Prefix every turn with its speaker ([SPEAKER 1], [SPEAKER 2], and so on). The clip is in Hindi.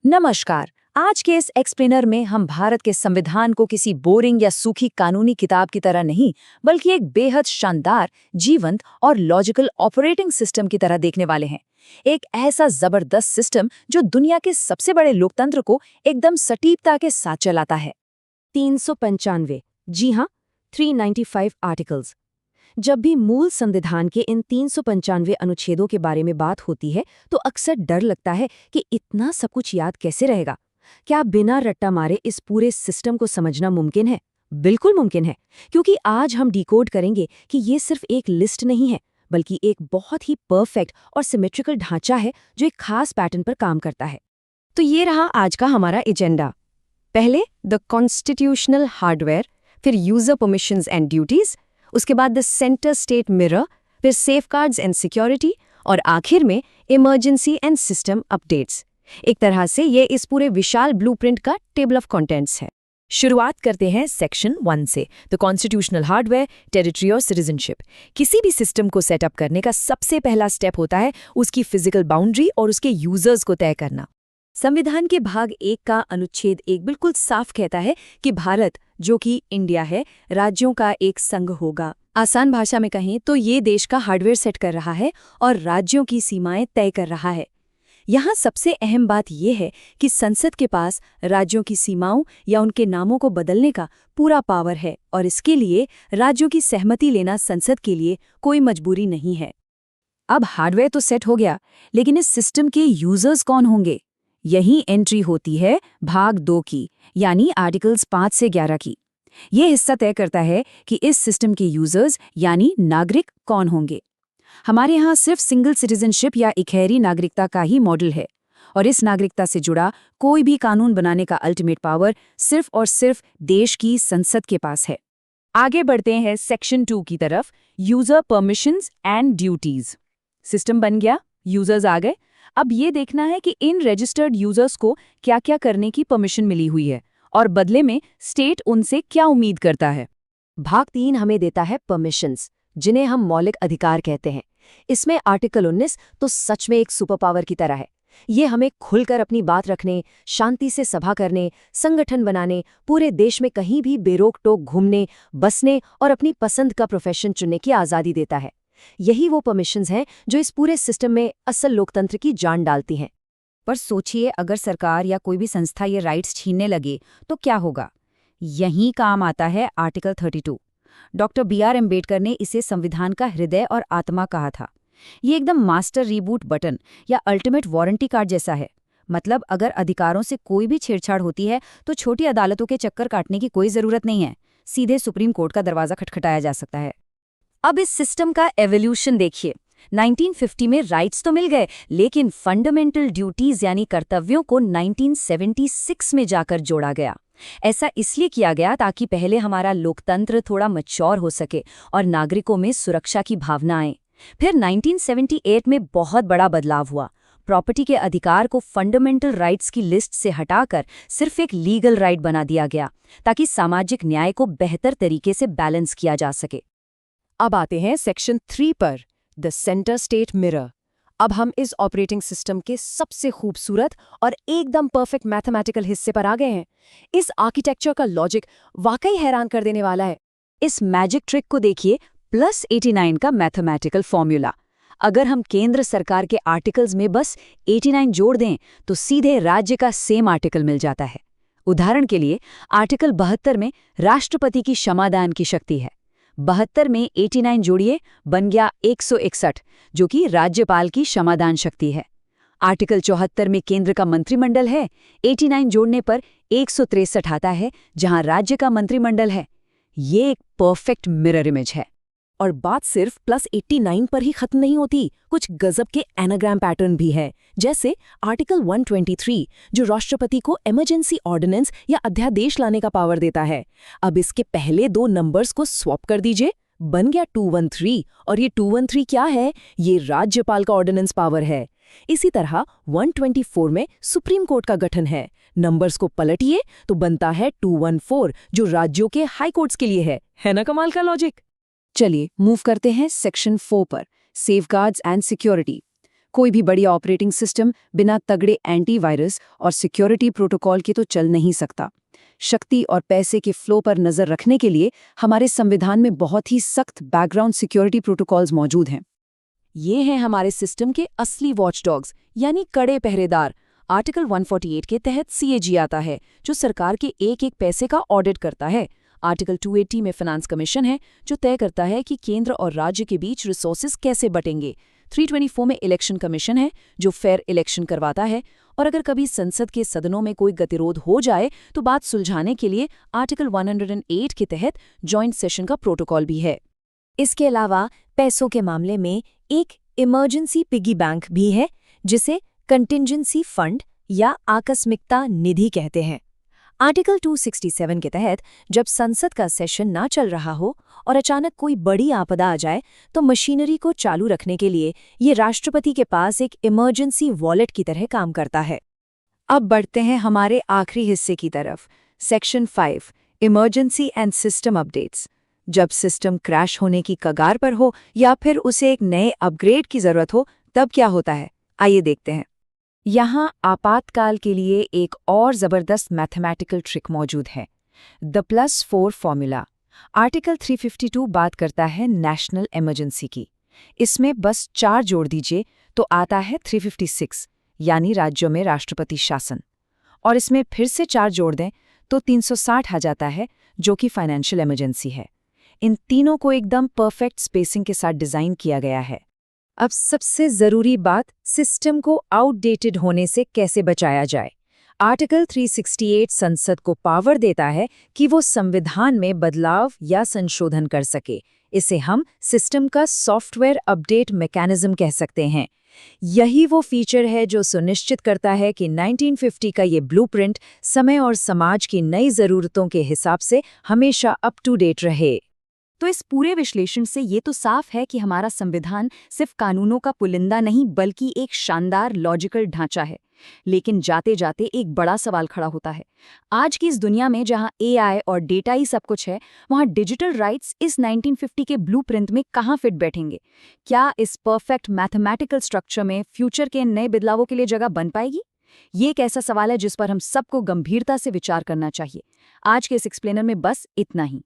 [SPEAKER 1] नमस्कार। आज के इस एक्सप्लेनर में हम भारत के संविधान को किसी बोरिंग या सूखी कानूनी किताब की तरह नहीं, बल्कि एक बेहद शानदार, जीवंत और लॉजिकल ऑपरेटिंग सिस्टम की तरह देखने वाले हैं। एक ऐसा जबरदस्त सिस्टम जो दुनिया के सबसे बड़े लोकतंत्र को एकदम सटीकता के साथ चलाता है।
[SPEAKER 2] 395, जी हाँ, 395 आर्टिकल्स। जब भी मूल संविधान के इन 395 अनुच्छेदों के बारे में बात होती है तो अक्सर डर लगता है कि इतना सब कुछ याद कैसे रहेगा। क्या बिना रट्टा मारे इस पूरे सिस्टम को समझना मुमकिन है? बिल्कुल मुमकिन है, क्योंकि आज हम डिकोड करेंगे कि ये सिर्फ एक लिस्ट नहीं है, बल्कि एक बहुत ही परफेक्ट और सिमेट्रिकल ढांचा है जो एक खास पैटर्न पर काम करता है। तो ये रहा आज का हमारा एजेंडा। पहले द कॉन्स्टिट्यूशनल हार्डवेयर, फिर यूजर परमिशंस एंड ड्यूटीज, उसके बाद द सेंटर स्टेट मिरर, फिर सेफगार्ड्स एंड सिक्योरिटी, और आखिर में इमरजेंसी एंड सिस्टम अपडेट्स। एक तरह से ये इस पूरे विशाल ब्लूप्रिंट का टेबल ऑफ कंटेंट्स है।
[SPEAKER 3] शुरुआत करते हैं सेक्शन 1 से, द कॉन्स्टिट्यूशनल हार्डवेयर, टेरिटरी और सिटीजनशिप। किसी भी सिस्टम को सेटअप करने का सबसे पहला स्टेप होता है उसकी फिजिकल बाउंड्री और उसके यूजर्स को तय करना।
[SPEAKER 2] संविधान के भाग 1 का अनुच्छेद 1 बिल्कुल साफ कहता है कि भारत, जो कि इंडिया है, राज्यों का एक संघ होगा। आसान भाषा में कहें तो ये देश का हार्डवेयर सेट कर रहा है और राज्यों की सीमाएं तय कर रहा है। यहाँ सबसे अहम बात यह है कि संसद के पास राज्यों की सीमाओं या उनके नामों को बदलने का पूरा पावर है, और इसके लिए राज्यों की सहमति लेना संसद के लिए कोई मजबूरी नहीं है।
[SPEAKER 1] अब हार्डवेयर तो सेट हो गया, लेकिन इस सिस्टम के यूजर्स कौन होंगे? यही एंट्री होती है भाग 2 की, यानी आर्टिकल्स 5 से 11 की। ये हिस्सा तय करता है कि इस सिस्टम के यूजर्स यानी नागरिक कौन होंगे। हमारे यहाँ सिर्फ सिंगल सिटीजनशिप या इकहरी नागरिकता का ही मॉडल है, और इस नागरिकता से जुड़ा कोई भी कानून बनाने का अल्टीमेट पावर सिर्फ और सिर्फ देश की संसद के पास है।
[SPEAKER 3] आगे बढ़ते हैं सेक्शन 2 की तरफ, user permissions and duties. System बन गया, यूजर्स आ गए। अब ये देखना है कि इन रजिस्टर्ड यूजर्स को क्या क्या करने की परमिशन मिली हुई है और बदले में स्टेट उनसे क्या उम्मीद करता है।
[SPEAKER 2] भाग 3 हमें देता है परमिशंस, जिन्हें हम मौलिक अधिकार कहते हैं। इसमें आर्टिकल 19 तो सच में एक सुपर पावर की तरह है। ये हमें खुलकर अपनी बात रखने, शांति से सभा करने, संगठन बनाने, पूरे देश में कहीं भी बेरोक टोक घूमने, बसने और अपनी पसंद का प्रोफेशन चुनने की आज़ादी देता है। यही वो परमिशंस हैं जो इस पूरे सिस्टम में असल लोकतंत्र की जान डालती हैं।
[SPEAKER 1] पर सोचिए, अगर सरकार या कोई भी संस्था ये राइट्स छीनने लगे तो क्या होगा? यहीं काम आता है आर्टिकल 32। डॉक्टर BR अम्बेडकर ने इसे संविधान का हृदय और आत्मा कहा था। ये एकदम मास्टर रीबूट बटन या अल्टीमेट वारंटी कार्ड जैसा है। मतलब अगर अधिकारों से कोई भी छेड़छाड़ होती है तो छोटी अदालतों के चक्कर काटने की कोई जरूरत नहीं है, सीधे सुप्रीम कोर्ट का दरवाजा खटखटाया जा सकता है।
[SPEAKER 2] अब इस सिस्टम का एवोल्यूशन देखिए। 1950 में राइट्स तो मिल गए, लेकिन फंडामेंटल ड्यूटीज यानी कर्तव्यों को 1976 में जाकर जोड़ा गया। ऐसा इसलिए किया गया ताकि पहले हमारा लोकतंत्र थोड़ा मैच्योर हो सके और नागरिकों में सुरक्षा की भावना आए। फिर 1978 में बहुत बड़ा बदलाव हुआ। प्रॉपर्टी के अधिकार को फंडामेंटल राइट्स की लिस्ट से हटाकर सिर्फ एक लीगल राइट बना दिया गया, ताकि सामाजिक न्याय को बेहतर तरीके से बैलेंस किया जा सके।
[SPEAKER 3] अब आते हैं सेक्शन 3 पर, द सेंटर स्टेट मिरर। अब हम इस ऑपरेटिंग सिस्टम के सबसे खूबसूरत और एकदम परफेक्ट मैथमेटिकल हिस्से पर आ गए हैं। इस आर्किटेक्चर का लॉजिक वाकई हैरान कर देने वाला है।
[SPEAKER 1] इस मैजिक ट्रिक को देखिए, +89 का मैथमेटिकल फॉर्मूला। अगर हम केंद्र सरकार के आर्टिकल्स में बस 89 जोड़ दें तो सीधे राज्य का सेम आर्टिकल मिल जाता है। उदाहरण के लिए, आर्टिकल 72 में राष्ट्रपति की क्षमादान की शक्ति है। 72 में 89 जोड़िए, बन गया 161, जो कि राज्यपाल की क्षमादान शक्ति है। आर्टिकल 74 में केंद्र का मंत्रिमंडल है। 89 जोड़ने पर 163 आता है, जहां राज्य का मंत्रिमंडल है। ये एक परफेक्ट मिरर इमेज है।
[SPEAKER 3] और बात सिर्फ +89 पर ही खत्म नहीं होती, कुछ गजब के एनाग्राम पैटर्न भी है। जैसे आर्टिकल 123, जो राष्ट्रपति को इमरजेंसी ऑर्डिनेंस या अध्यादेश लाने का पावर देता है। अब इसके पहले 2 नंबर्स को स्वैप कर दीजिए, बन गया 213। और ये 213 क्या है? ये राज्यपाल का ऑर्डिनेंस पावर है। इसी तरह 124 में सुप्रीम कोर्ट का गठन है। नंबर्स को पलटिए तो बनता है 214, जो राज्यों के हाई कोर्ट्स के लिए है ना कमाल का लॉजिक?
[SPEAKER 1] चलिए मूव करते हैं सेक्शन 4 पर, सेफगार्ड्स एंड सिक्योरिटी। कोई भी बढ़िया ऑपरेटिंग सिस्टम बिना तगड़े एंटीवायरस और सिक्योरिटी प्रोटोकॉल के तो चल नहीं सकता। शक्ति और पैसे के फ्लो पर नजर रखने के लिए हमारे संविधान में बहुत ही सख्त बैकग्राउंड सिक्योरिटी प्रोटोकॉल्स मौजूद हैं।
[SPEAKER 3] ये हैं हमारे सिस्टम के असली वॉचडॉग्स, यानी कड़े पहरेदार। आर्टिकल 148 के तहत सीएजी आता है, जो सरकार के एक एक पैसे का ऑडिट करता है। आर्टिकल 280 में फाइनेंस कमीशन है, जो तय करता है कि केंद्र और राज्य के बीच रिसोर्सेज कैसे बटेंगे। 324 में इलेक्शन कमीशन है, जो फेयर इलेक्शन करवाता है। और अगर कभी संसद के सदनों में कोई गतिरोध हो जाए तो बात सुलझाने के लिए आर्टिकल 108 के तहत जॉइंट सेशन का प्रोटोकॉल भी है।
[SPEAKER 2] इसके अलावा पैसों के मामले में एक इमरजेंसी पिगी बैंक भी है, जिसे कंटिंजेंसी फंड या आकस्मिकता निधि कहते हैं। आर्टिकल 267 के तहत जब संसद का सेशन ना चल रहा हो और अचानक कोई बड़ी आपदा आ जाए, तो मशीनरी को चालू रखने के लिए ये राष्ट्रपति के पास एक इमरजेंसी वॉलेट की तरह काम करता है।
[SPEAKER 1] अब बढ़ते हैं हमारे आखिरी हिस्से की तरफ, section 5, emergency and system updates. जब सिस्टम क्रैश होने की कगार पर हो या फिर उसे एक नए अपग्रेड की जरूरत हो, तब क्या होता है, आइए देखते हैं। यहाँ आपातकाल के लिए एक और जबरदस्त मैथमेटिकल ट्रिक मौजूद है, द +4 फॉर्मूला। आर्टिकल 352 बात करता है नेशनल इमरजेंसी की। इसमें बस 4 जोड़ दीजिए तो आता है 356, यानी राज्यों में राष्ट्रपति शासन। और इसमें फिर से 4 जोड़ दें तो 360 आ जाता है, जो कि फाइनेंशियल इमरजेंसी है। इन तीनों को एकदम परफेक्ट स्पेसिंग के साथ डिजाइन किया गया है। अब सबसे जरूरी बात, सिस्टम को आउटडेटेड होने से कैसे बचाया जाए। आर्टिकल 368 संसद को पावर देता है कि वो संविधान में बदलाव या संशोधन कर सके। इसे हम सिस्टम का सॉफ्टवेयर अपडेट मैकेनिज्म कह सकते हैं। यही वो फीचर है जो सुनिश्चित करता है कि 1950 का ये ब्लूप्रिंट समय और समाज की नई ज़रूरतों के हिसाब से हमेशा अप टू डेट रहे।
[SPEAKER 2] तो इस पूरे विश्लेषण से ये तो साफ है कि हमारा संविधान सिर्फ कानूनों का पुलिंदा नहीं, बल्कि एक शानदार लॉजिकल ढांचा है। लेकिन जाते जाते एक बड़ा सवाल खड़ा होता है। आज की इस दुनिया में जहां एआई और डेटा ही सब कुछ है, वहां डिजिटल राइट्स इस 1950 के ब्लूप्रिंट में कहां फिट बैठेंगे? क्या इस परफेक्ट मैथमेटिकल स्ट्रक्चर में फ्यूचर के नए बदलावों के लिए जगह बन पाएगी? ये एक ऐसा सवाल है जिस पर हम सबको गंभीरता से विचार करना चाहिए। आज के इस एक्सप्लेनर में बस इतना ही।